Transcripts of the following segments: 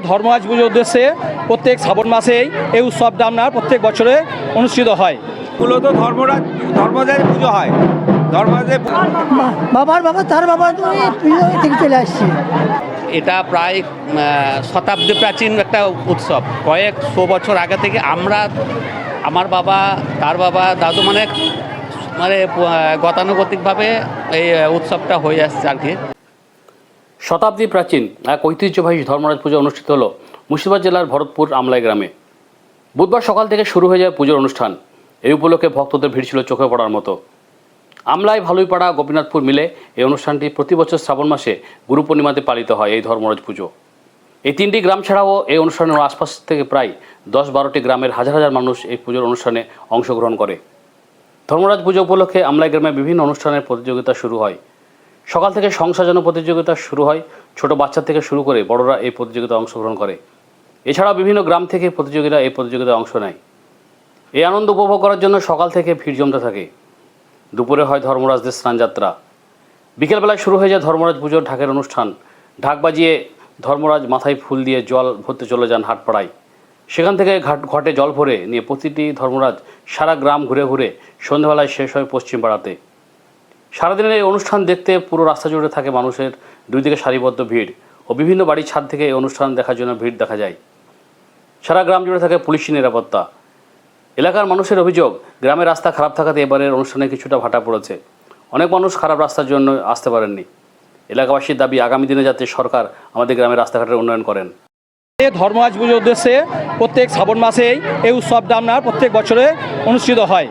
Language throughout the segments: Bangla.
ধর্মরাজ পুজোর উদ্দেশ্যে প্রত্যেক শ্রাবণ মাসেই এই উৎসবটা আপনার প্রত্যেক বছরে অনুষ্ঠিত হয়। মূলত ধর্মরাজ পুজো হয়। ধর্মরাজের বাবার বাবা তার বাবা তো এই পুজো থেকে চলে আসছে। এটা প্রায় শতাব্দী প্রাচীন একটা উৎসব। কয়েকশো বছর আগে থেকে আমার বাবা, তার বাবা, দাদু মানে গতানুগতিকভাবে এই উৎসবটা হয়ে আসছে আর কি। শতাব্দী প্রাচীন এক ঐতিহ্যবাহী ধর্মরাজ পুজো অনুষ্ঠিত হলো মুর্শিদাবাদ জেলার ভরতপুর আমলাই গ্রামে। বুধবার সকাল থেকে শুরু হয়ে যায় পুজোর অনুষ্ঠান। এই উপলক্ষে ভক্তদের ভিড় ছিল চোখে পড়ার মতো। আমলাই, ভালুইপাড়া, গোপীনাথপুর মিলে এই অনুষ্ঠানটি প্রতি বছর শ্রাবণ মাসে গুরু পূর্ণিমাতে পালিত হয় এই ধর্মরাজ পুজো। এই তিনটি গ্রাম ছাড়াও এই অনুষ্ঠানের আশপাশ থেকে প্রায় 10-12টি গ্রামের হাজার হাজার মানুষ এই পুজোর অনুষ্ঠানে অংশগ্রহণ করে। ধর্মরাজ পুজো উপলক্ষে আমলাই গ্রামে বিভিন্ন অনুষ্ঠানের প্রতিযোগিতা শুরু হয়। সকাল থেকে সংসাজানো প্রতিযোগিতা শুরু হয়। ছোট বাচ্চা থেকে শুরু করে বড়রা এই প্রতিযোগিতায় অংশগ্রহণ করে। এছাড়াও বিভিন্ন গ্রাম থেকে প্রতিযোগীরা এই প্রতিযোগিতায় অংশ নেয়। এই আনন্দ উপভোগ করার জন্য সকাল থেকে ভিড় জমতে থাকে। দুপুরে হয় ধর্মরাজদের স্নানযাত্রা। বিকেলবেলায় শুরু হয়ে যায় ধর্মরাজ পুজোর ঢাকের অনুষ্ঠান। ঢাক বাজিয়ে ধর্মরাজ মাথায় ফুল দিয়ে জল ভরতে চলে যান হাটপাড়ায়। সেখান থেকে ঘটে জল ভরে নিয়ে প্রতিটি ধর্মরাজ সারা গ্রাম ঘুরে ঘুরে সন্ধ্যাবেলায় শেষ হয় পশ্চিম পাড়াতে। সারাদিনের এই অনুষ্ঠান দেখতে পুরো রাস্তা জুড়ে থাকে মানুষের দুই দিকে সারিবদ্ধ ভিড় ও বিভিন্ন বাড়ির ছাদ থেকে এই অনুষ্ঠান দেখার জন্য ভিড় দেখা যায়। সারা গ্রাম জুড়ে থাকে পুলিশি নিরাপত্তা। এলাকার মানুষের অভিযোগ, গ্রামের রাস্তা খারাপ থাকাতে এবারের অনুষ্ঠানে কিছুটা ভাটা পড়েছে। অনেক মানুষ খারাপ রাস্তার জন্য আসতে পারেননি। এলাকাবাসীর দাবি আগামী দিনে যাতে সরকার আমাদের গ্রামের রাস্তাঘাটের উন্নয়ন করেন। ধর্মরাজ পুজোর উদ্দেশ্যে প্রত্যেক শ্রাবণ মাসেই এই উৎসবটা আপনার প্রত্যেক বছরে অনুষ্ঠিত হয়।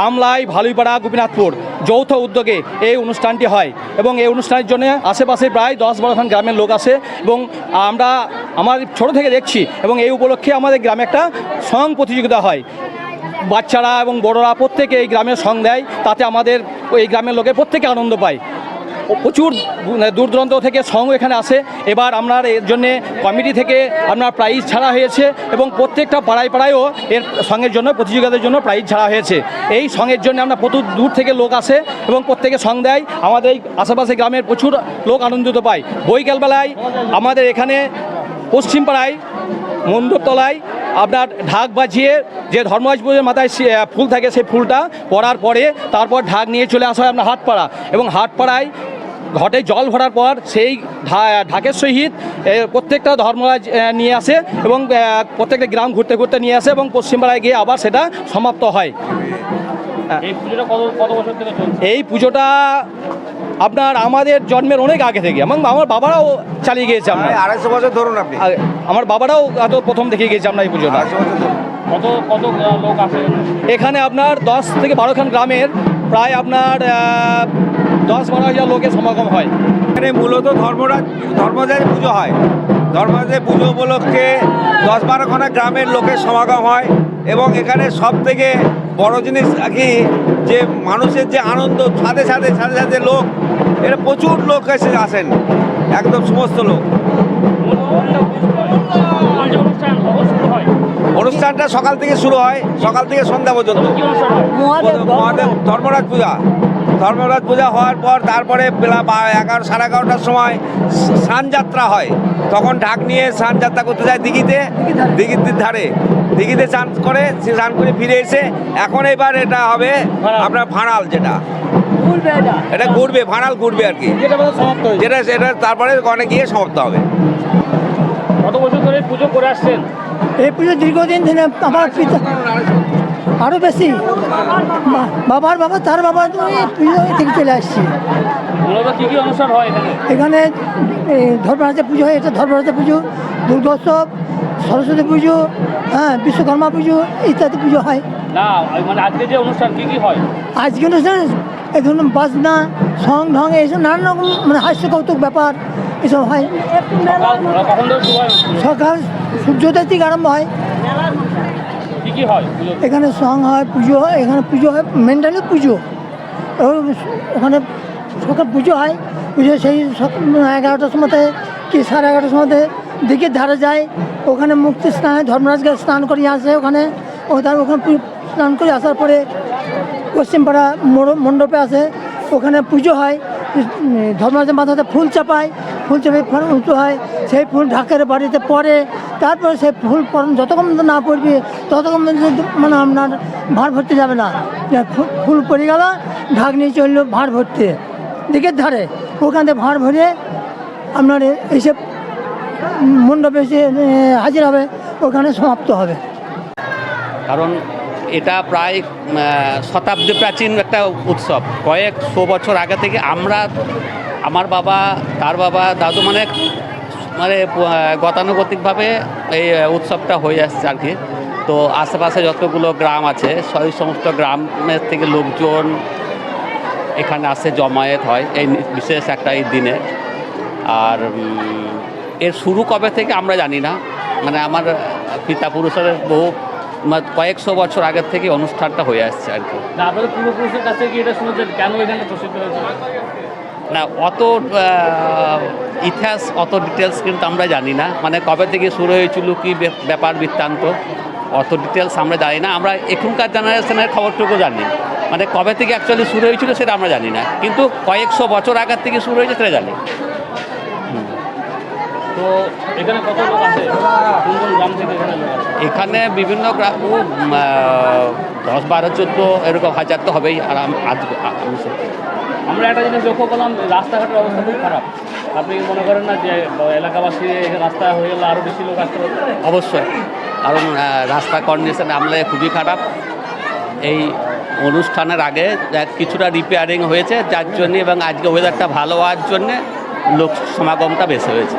আমলাই, ভালুইপাড়া, গোপীনাথপুর যৌথ উদ্যোগে এই অনুষ্ঠানটি হয় এবং এই অনুষ্ঠানের জন্য আশেপাশে প্রায় 10-12খান গ্রামের লোক আসে এবং আমার ছোট থেকে দেখছি এবং এই উপলক্ষে আমাদের গ্রামে একটা সং প্রতিযোগিতা হয়। বাচ্চারা এবং বড়রা প্রত্যেকে এই গ্রামের সং দেয়, তাতে আমাদের এই গ্রামের লোকে প্রত্যেকে আনন্দ পায়। প্রচুর দূর দূরান্ত থেকে সং এখানে আসে। এবার আপনার এর জন্যে কমিটি থেকে আপনার প্রাইজ ছাড়া হয়েছে এবং প্রত্যেকটা পাড়ায়ও এর সঙ্গের জন্য প্রতিযোগিতার জন্য প্রাইজ ছাড়া হয়েছে। এই সঙ্গের জন্য আমরা প্রচুর দূর থেকে লোক আসে এবং প্রত্যেকে সং দেয়। আমাদের এই আশেপাশে গ্রামের প্রচুর লোক আনন্দিত পায়। বৈকালবেলায় আমাদের এখানে পশ্চিম পাড়ায় মন্দিরতলায় আপনার ঢাক বাজিয়ে যে ধর্মরাজ পুজোর মাথায় ফুল থাকে সেই ফুলটা পড়ার পরে তারপর ঢাক নিয়ে চলে আসা হয় আপনার হাটপাড়া এবং হাটপাড়ায় ঘটে জল ভরার পর সেই ঢাকের সহিত প্রত্যেকটা ধর্মরাজ নিয়ে আসে এবং প্রত্যেকটা গ্রাম ঘুরতে ঘুরতে নিয়ে আসে এবং পশ্চিমপাড়ায় গিয়ে আবার সেটা সমাপ্ত হয়। এই পুজোটা কত বছর থেকে চলছে? এই পুজোটা আপনার আমাদের জন্মের অনেক আগে থেকে এবং আমার বাবারাও চালিয়ে গিয়েছে। আমরা 250 বছর ধরুন আপনি। আমার বাবারাও এত প্রথম দেখে গিয়েছে আমরা এই পুজোটা। 250 বছর ধরুন। কত লোক আসে এখানে? আপনার 10 থেকে 12খান গ্রামের প্রায় আপনার 10-12 হাজার লোকের সমাগম হয়। এখানে মূলত ধর্মরাজ পুজো হয়। ধর্মরাজের পুজো উপলক্ষে 10-12খানা গ্রামের লোকের সমাগম হয় এবং এখানে সব থেকে বড় জিনিস কি যে মানুষের যে আনন্দ, সাথে সাথে লোক, এরা প্রচুর লোক এসে আসেন, একদম সমস্ত লোক। অনুষ্ঠানটা সকাল থেকে শুরু হয়, সকাল থেকে সন্ধ্যা পর্যন্ত। মহাদেব ধর্মরাজ পূজা হওয়ার পর তারপরে বেলা 11-11:30টার সময় স্নানযাত্রা হয়। তখন ঢাক নিয়ে স্নানযাত্রা করতে যায় দিঘির ধারে। দিঘিতে স্নান করে ফিরে এসে এখন এবার এটা হবে আপনার ভাঁড়াল, যেটা এটা ঘুরবে, ভাঁড়াল ঘুরবে আর কি, যেটা তারপরে অনেক গিয়ে সমাপ্ত হবে। কত বছর ধরে পুজো করে আসছেন? এই পুজো দীর্ঘদিন ধরে আমার পিতা আরও বেশি, বাবার বাবা তার বাবা তো এই পুজো থেকে চলে আসছে। কী কী অনুষ্ঠান হয় এখানে? ধর্মরাজের পুজো হয়, এটা ধর্মরাজের পুজো, দুর্গোৎসব, সরস্বতী পুজো, বিশ্বকর্মা পুজো ইত্যাদি পুজো হয়। না মানে আজকে যে অনুষ্ঠান কী হয়? আজকে অনুষ্ঠান এই ধরুন বাজনা, সং ঢং, এইসব নানান রকম মানে হাস্য কৌতুক ব্যাপার এসব হয়। সকাল সূর্যোদয় থেকে আরম্ভ হয়। কি হয়? এখানে সং হয়, পুজো হয়, এখানে পুজো হয়, মেন্টালি পুজো। ওখানে সকাল পুজো হয়, পুজো সেই 11টার সময়তে কি 11:30টার সময়তে দিঘির ধারে যায়, ওখানে মুক্তি স্নান, ধর্মরাজকে স্নান করিয়ে আসে। ওখানে স্নান করে আসার পরে পশ্চিমপাড়া মণ্ডপে আসে, ওখানে পুজো হয়। ধর্মরাজের মাথাতে ফুল চাপায়, ফুল চেপে উঁচু হয়, সেই ফুল ঢাকের বাড়িতে পড়ে, তারপরে সেই ফুল যতক্ষণ পর্যন্ত না পড়বে ততক্ষণ পর্যন্ত মানে আপনার ভাঁড় ভরতে যাবে না। ফুল পড়ে গেল, ঢাক নিয়ে চললো ভাঁড় ভরতে দিকের ধারে, ওখান থেকে ভাঁড় ভরে আপনার এইসব মণ্ডপে এসে হাজির হবে, ওখানে সমাপ্ত হবে। কারণ এটা প্রায় শতাব্দী প্রাচীন একটা উৎসব। কয়েক শো বছর আগে থেকে আমার বাবা, তার বাবা, দাদু মানে গতানুগতিকভাবে এই উৎসবটা হয়ে আসছে আর কি। তো আশেপাশে যতগুলো গ্রাম আছে সেই সমস্ত গ্রামের থেকে লোকজন এখানে আসে, জমায়েত হয় এই বিশেষ একটা এই দিনে। আর এর শুরু কবে থেকে আমরা জানি না, মানে আমার পিতা পুরুষের বহু কয়েকশো বছর আগের থেকে অনুষ্ঠানটা হয়ে আসছে আর কি। আপনাদের পূর্বপুরুষের কাছে কি এটা শুনেছেন কেন এখানে প্রসিদ্ধ হয়েছে? না, অত ইতিহাস, অত ডিটেলস কিন্তু আমরা জানি না, মানে কবে থেকে শুরু হয়েছিল, কি ব্যাপার বৃত্তান্ত, অত ডিটেলস আমরা জানি না। আমরা এখনকার জেনারেশনের খবরটুকু জানি, মানে কবে থেকে অ্যাকচুয়ালি শুরু হয়েছিল সেটা আমরা জানি না, কিন্তু কয়েকশো বছর আগের থেকে শুরু হয়েছে সেটা জানি। তো এখানে কত লোক আছে, কোন কোন গ্রাম থেকে এখানে লোক আছে? এখানে বিভিন্ন গ্রাম 10-12-14 এরকম হাজার তো হবেই। আর আমরা একটা জিনিস লক্ষ্য করলাম, রাস্তাঘাটের অবস্থা খুব খারাপ। আপনি কি মনে করেন না যে এলাকাবাসী রাস্তা হয়ে গেলে আরও বেশি লোক আসতে পারবে? অবশ্যই, কারণ রাস্তা কন্ডিশন আমলে খুবই খারাপ। এই অনুষ্ঠানের আগে কিছুটা রিপেয়ারিং হয়েছে যার জন্যে, এবং আজকে ওয়েদারটা ভালো হওয়ার জন্যে লোক সমাগমটা বেশি হয়েছে।